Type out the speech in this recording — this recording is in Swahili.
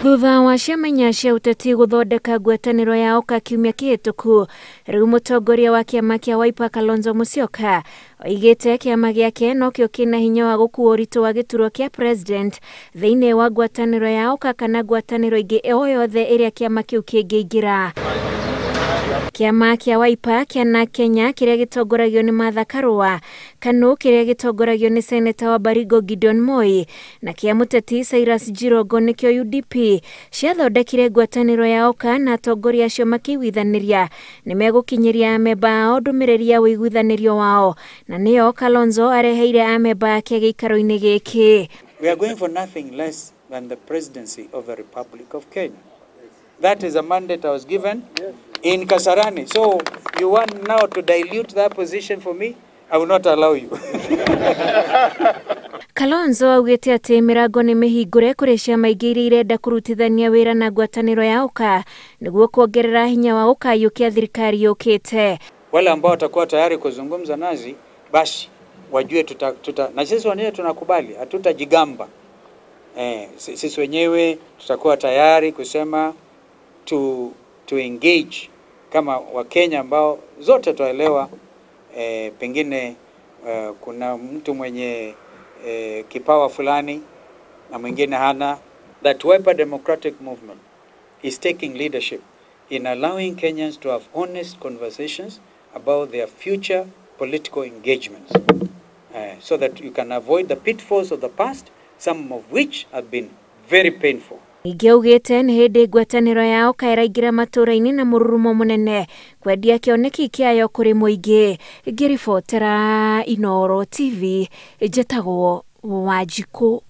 Thutha wa ciama cia ũteti gũthondeka ngwatanĩro ya OKA kiumia kĩhĩtũku, rĩu mũtongoria wa kĩama kĩa Wiper Kalonzo Musyoka oigĩte kĩama gĩake nokĩo kĩna hinya wa gũkuua ũritũ wa gĩturwa kĩa president thĩinĩ wa ngwatanĩro ya OKA kana ngwatanĩro ingĩ o yothe ĩrĩa kĩama kĩu kĩngĩingĩra. Kĩama kĩa Wiper kĩana Kenya kĩrĩa gĩtongoragio nĩ Martha Karua, KANU kĩrĩa gĩtongoragio nĩ seneta wa Baringo Gideon Moi na kĩa mũteti Cyrus Jirongo nĩkĩo UDP ciathondekire ngwatanĩro ya OKA na atongoria acio makĩiguithanĩria nĩ megũkinyĩria amemba ao ndũmĩrĩri ya ũiguithanĩrio wao, na nĩyo Kalonzo areheire amemba ake gĩikaro-inĩ gĩkĩ. We are going for nothing less than the presidency of the Republic of Kenya. That is a mandate I was given in Kasarani. So you want now to dilute that position for me? I will not allow you. Kalonzo augĩte atĩ mĩrango nĩ mĩhingũre kũrĩ ciama ingĩ iria irenda kũrutithania wĩra na ngwatanĩro ya OKA nĩguo kuongerera hinya wa gũkayũkia thirikari yũkĩte. Wale ambao watakuwa tayari kuzungumza nazi basi wajue na sisi wenyewe tunakubali, hatutajigamba. Sisi wenyewe tutakuwa tayari kusema to engage kama Wakenya ambao zote tuelewa pengine kuna mtu mwenye kipawa fulani na mwingine hana. That Wiper Democratic Movement is taking leadership in allowing Kenyans to have honest conversations about their future political engagements, so that you can avoid the pitfalls of the past, some of which have been very painful. Ningĩ augĩte nĩ hĩndĩ ngwatanĩro ya OKA ĩraingĩra matũũra-inĩ na mũrurumo mũnene kwendia kĩoneki kĩayo kũrĩ mũingĩ. Ngĩribotera Inooro TV, njĩtagwo Wanjikũ.